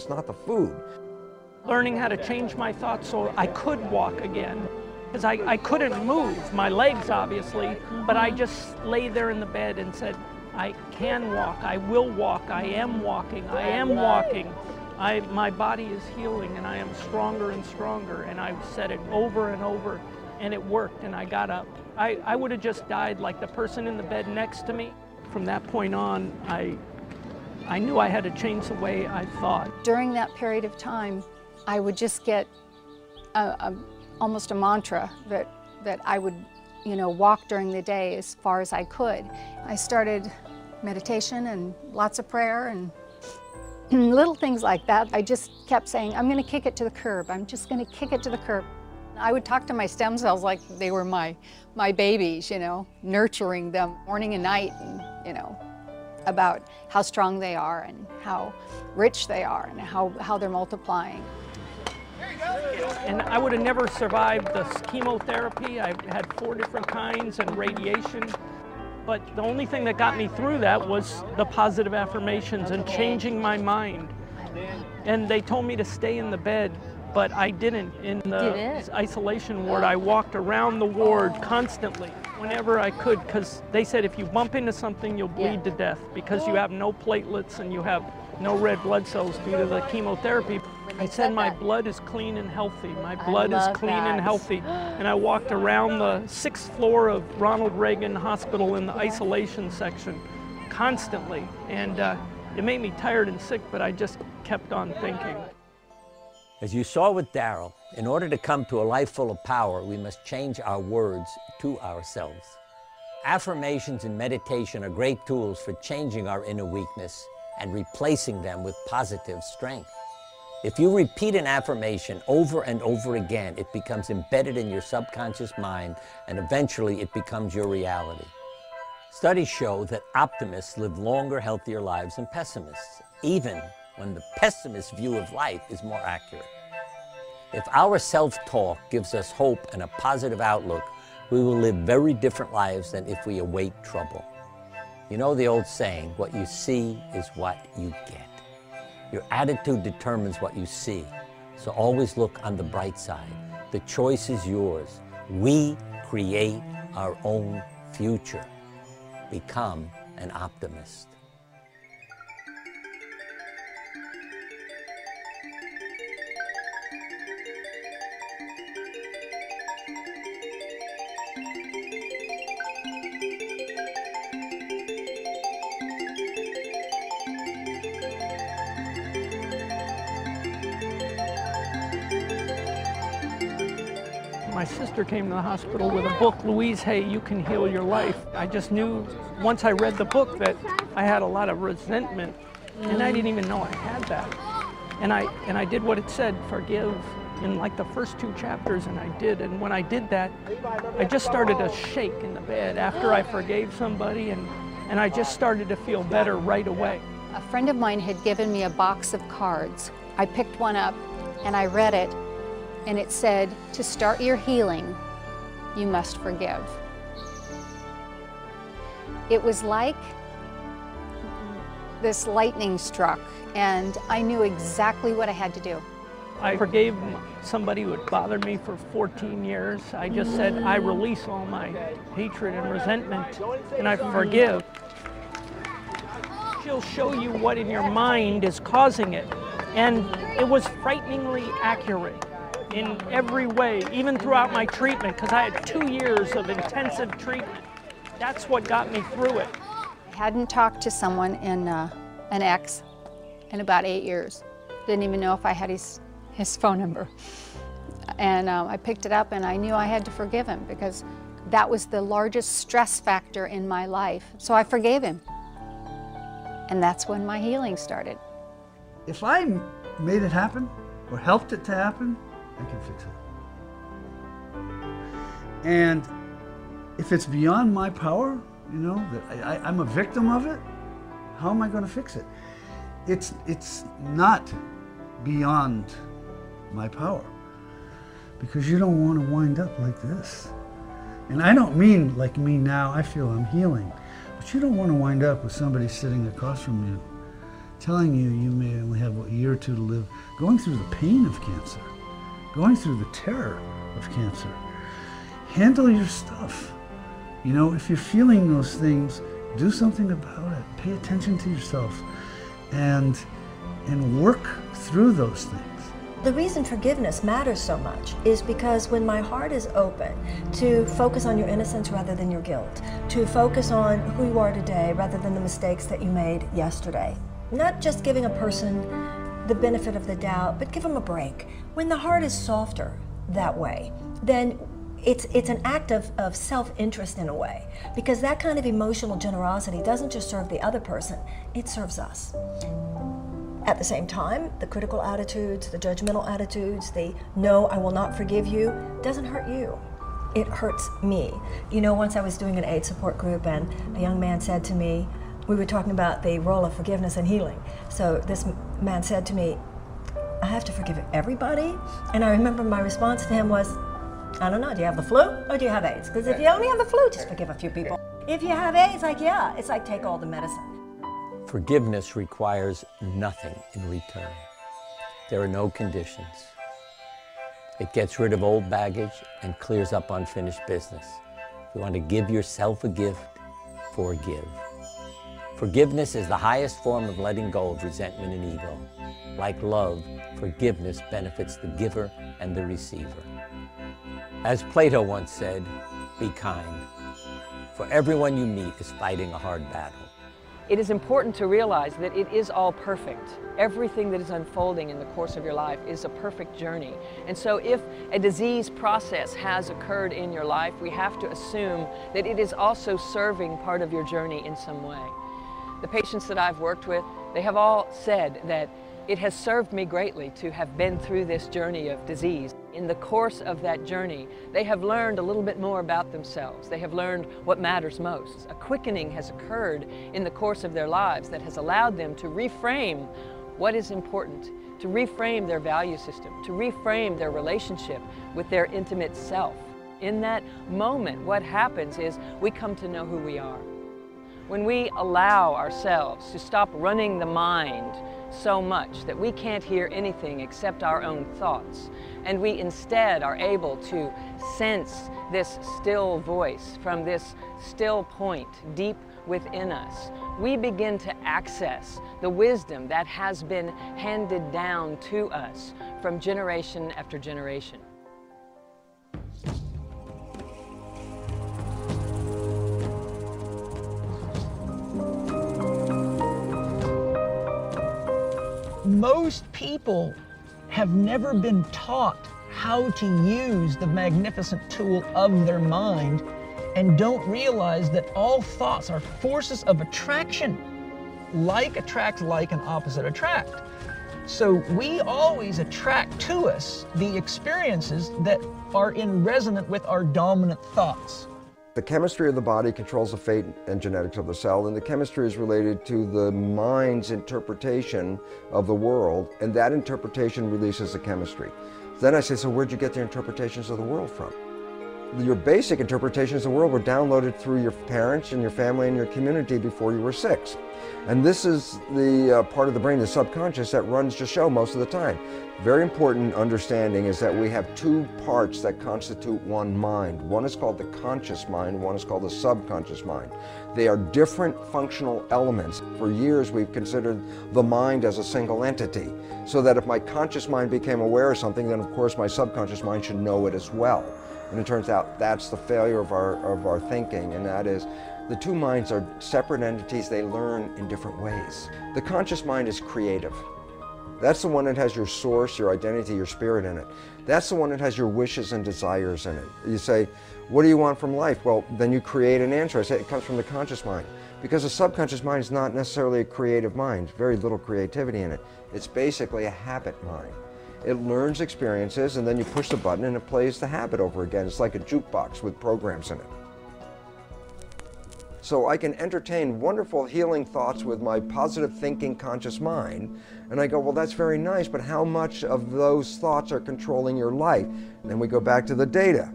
it's not the food. Learning how to change my thoughts so I could walk again. Because I couldn't move, my legs obviously, but I just lay there in the bed and said, I can walk, I will walk, I am walking, I am walking. My body is healing and I am stronger and stronger, and I said it over and over, and it worked, and I got up. I would have just died like the person in the bed next to me. From that point on, I knew I had to change the way I thought. During that period of time, I would just get almost a mantra that I would, walk during the day as far as I could. I started meditation and lots of prayer and little things like that. I just kept saying, I'm going to kick it to the curb. I'm just going to kick it to the curb. I would talk to my stem cells like they were my babies, nurturing them morning and night, and, about how strong they are and how rich they are and how they're multiplying. And I would have never survived the chemotherapy. I had 4 different kinds and radiation. But the only thing that got me through that was the positive affirmations and changing my mind. And they told me to stay in the bed, but I didn't. In the isolation ward, I walked around the ward constantly whenever I could, because they said if you bump into something, you'll bleed to death because you have no platelets and you have no red blood cells due to the chemotherapy. I said my blood is clean and healthy. My blood is clean and healthy. And I walked around the 6th floor of Ronald Reagan Hospital in the isolation section constantly. And it made me tired and sick, but I just kept on thinking. As you saw with Daryl, in order to come to a life full of power, we must change our words to ourselves. Affirmations and meditation are great tools for changing our inner weakness and replacing them with positive strength. If you repeat an affirmation over and over again, it becomes embedded in your subconscious mind, and eventually it becomes your reality. Studies show that optimists live longer, healthier lives than pessimists, even when the pessimist's view of life is more accurate. If our self-talk gives us hope and a positive outlook, we will live very different lives than if we await trouble. You know the old saying, what you see is what you get. Your attitude determines what you see, so always look on the bright side. The choice is yours. We create our own future. Become an optimist. My sister came to the hospital with a book, Louise Hay, You Can Heal Your Life. I just knew once I read the book that I had a lot of resentment, and I didn't even know I had that. And I did what it said, forgive, in like the first 2 chapters, and I did. And when I did that, I just started to shake in the bed after I forgave somebody, and I just started to feel better right away. A friend of mine had given me a box of cards. I picked one up and I read it, and it said, to start your healing, you must forgive. It was like this lightning struck, and I knew exactly what I had to do. I forgave somebody who had bothered me for 14 years. I just said, I release all my hatred and resentment, and I forgive. She'll show you what in your mind is causing it. And it was frighteningly accurate in every way, even throughout my treatment, because I had 2 years of intensive treatment. That's what got me through it. I hadn't talked to someone in an ex in about 8 years. Didn't even know if I had his phone number. And I picked it up, and I knew I had to forgive him because that was the largest stress factor in my life. So I forgave him. And that's when my healing started. If I made it happen or helped it to happen, I can fix it. And if it's beyond my power, that I'm a victim of it, how am I going to fix it? It's not beyond my power, because you don't want to wind up like this. And I don't mean like me now, I feel I'm healing, but you don't want to wind up with somebody sitting across from you telling you you may only have a year or two to live, going through the pain of cancer, going through the terror of cancer. Handle your stuff. You know, if you're feeling those things, do something about it. Pay attention to yourself and work through those things. The reason forgiveness matters so much is because when my heart is open to focus on your innocence rather than your guilt, to focus on who you are today rather than the mistakes that you made yesterday, not just giving a person the benefit of the doubt, but give them a break. When the heart is softer that way, then it's an act of self-interest in a way, because that kind of emotional generosity doesn't just serve the other person, it serves us. At the same time, the critical attitudes, the judgmental attitudes, the no, I will not forgive you, doesn't hurt you. It hurts me. You know, once I was doing an AIDS support group and a young man said to me, we were talking about the role of forgiveness and healing. So this man said to me, I have to forgive everybody? And I remember my response to him was, I don't know, do you have the flu or do you have AIDS? Because if you only have the flu, just forgive a few people. If you have AIDS, like, yeah, it's like take all the medicine. Forgiveness requires nothing in return. There are no conditions. It gets rid of old baggage and clears up unfinished business. If you want to give yourself a gift, forgive. Forgiveness is the highest form of letting go of resentment and ego. Like love, forgiveness benefits the giver and the receiver. As Plato once said, be kind, for everyone you meet is fighting a hard battle. It is important to realize that it is all perfect. Everything that is unfolding in the course of your life is a perfect journey. And so if a disease process has occurred in your life, we have to assume that it is also serving part of your journey in some way. The patients that I've worked with, they have all said that it has served me greatly to have been through this journey of disease. In the course of that journey, they have learned a little bit more about themselves. They have learned what matters most. A quickening has occurred in the course of their lives that has allowed them to reframe what is important, to reframe their value system, to reframe their relationship with their intimate self. In that moment, what happens is we come to know who we are. When we allow ourselves to stop running the mind so much that we can't hear anything except our own thoughts, and we instead are able to sense this still voice from this still point deep within us, we begin to access the wisdom that has been handed down to us from generation after generation. Most people have never been taught how to use the magnificent tool of their mind and don't realize that all thoughts are forces of attraction. Like attracts like and opposite attract. So we always attract to us the experiences that are in resonance with our dominant thoughts. The chemistry of the body controls the fate and genetics of the cell, and the chemistry is related to the mind's interpretation of the world, and that interpretation releases the chemistry. Then I say, so where'd you get the interpretations of the world from? Your basic interpretations of the world were downloaded through your parents and your family and your community before you were 6. And this is the part of the brain, the subconscious, that runs the show most of the time. Very important understanding is that we have 2 parts that constitute one mind. One is called the conscious mind, one is called the subconscious mind. They are different functional elements. For years we've considered the mind as a single entity, so that if my conscious mind became aware of something, then of course my subconscious mind should know it as well. And it turns out that's the failure of our thinking, and that is the 2 minds are separate entities. They learn in different ways. The conscious mind is creative. That's the one that has your source, your identity, your spirit in it. That's the one that has your wishes and desires in it. You say, what do you want from life? Well, then you create an answer. I say it comes from the conscious mind. Because the subconscious mind is not necessarily a creative mind. Very little creativity in it. It's basically a habit mind. It learns experiences, and then you push the button and it plays the habit over again. It's like a jukebox with programs in it. So I can entertain wonderful healing thoughts with my positive thinking conscious mind, and I go, well, that's very nice, but how much of those thoughts are controlling your life? And then we go back to the data.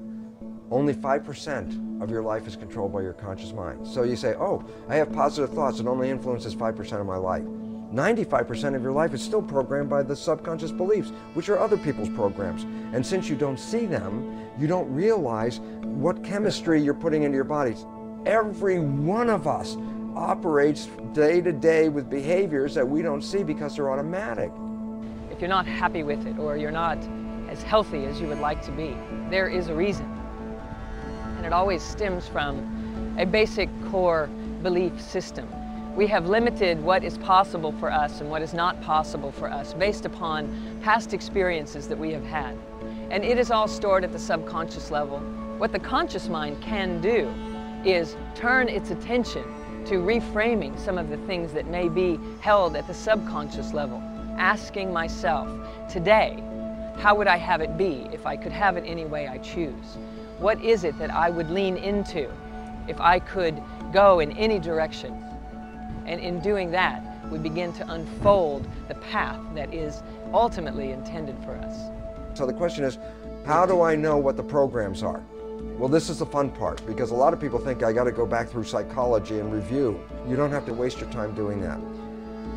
Only 5% of your life is controlled by your conscious mind. So you say, oh, I have positive thoughts, it only influences 5% of my life. 95% of your life is still programmed by the subconscious beliefs, which are other people's programs. And since you don't see them, you don't realize what chemistry you're putting into your bodies. Every one of us operates day to day with behaviors that we don't see because they're automatic. If you're not happy with it, or you're not as healthy as you would like to be, there is a reason. And it always stems from a basic core belief system. We have limited what is possible for us and what is not possible for us based upon past experiences that we have had. And it is all stored at the subconscious level. What the conscious mind can do is turn its attention to reframing some of the things that may be held at the subconscious level, asking myself, today, how would I have it be if I could have it any way I choose? What is it that I would lean into if I could go in any direction? And in doing that, we begin to unfold the path that is ultimately intended for us. So the question is, how do I know what the programs are? Well, this is the fun part, because a lot of people think I got to go back through psychology and review. You don't have to waste your time doing that.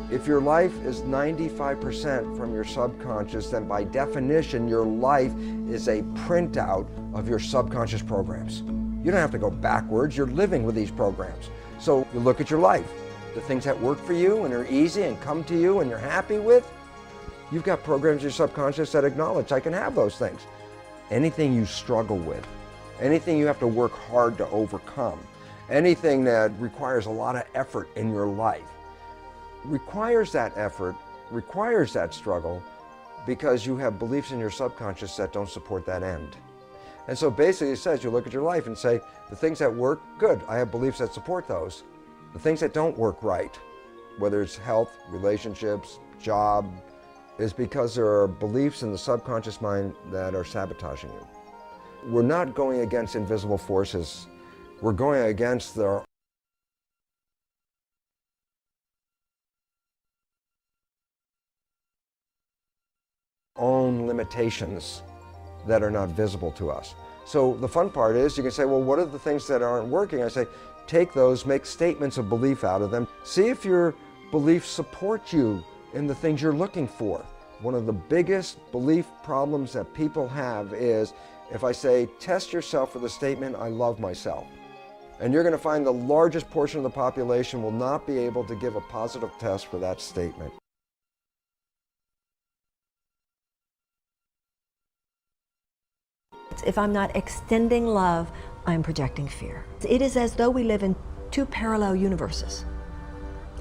If your life is 95% from your subconscious, then by definition, your life is a printout of your subconscious programs. You don't have to go backwards, you're living with these programs. So you look at your life, the things that work for you and are easy and come to you and you're happy with, you've got programs in your subconscious that acknowledge I can have those things. Anything you struggle with, anything you have to work hard to overcome, anything that requires a lot of effort in your life, requires that effort, requires that struggle, because you have beliefs in your subconscious that don't support that end. And so basically it says you look at your life and say, the things that work, good, I have beliefs that support those. The things that don't work right, whether it's health, relationships, job, is because there are beliefs in the subconscious mind that are sabotaging you. We're not going against invisible forces. We're going against their own limitations that are not visible to us. So the fun part is you can say, well, what are the things that aren't working? I say, take those, make statements of belief out of them. See if your beliefs support you in the things you're looking for. One of the biggest belief problems that people have is if I say, test yourself for the statement, I love myself. And you're going to find the largest portion of the population will not be able to give a positive test for that statement. If I'm not extending love, I'm projecting fear. It is as though we live in two parallel universes.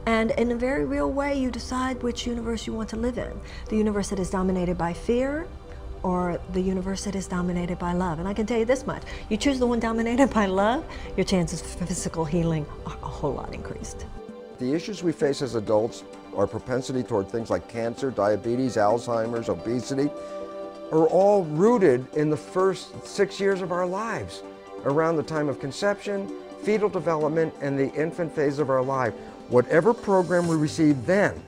And in a very real way, you decide which universe you want to live in. The universe that is dominated by fear, or the universe that is dominated by love. And I can tell you this much, you choose the one dominated by love, your chances for physical healing are a whole lot increased. The issues we face as adults, our propensity toward things like cancer, diabetes, Alzheimer's, obesity, are all rooted in the first 6 years of our lives, around the time of conception, fetal development, and the infant phase of our life. Whatever program we receive then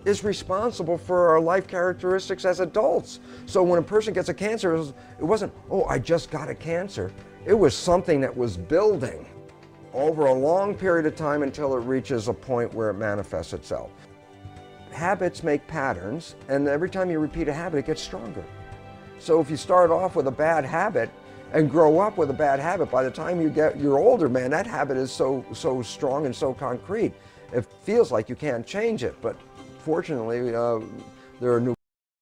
is responsible for our life characteristics as adults. So when a person gets a cancer, it wasn't, oh, I just got a cancer. It was something that was building over a long period of time until it reaches a point where it manifests itself. Habits make patterns, and every time you repeat a habit, it gets stronger. So if you start off with a bad habit and grow up with a bad habit, by the time you're older, man, that habit is so strong and so concrete. It feels like you can't change it, but fortunately, there are new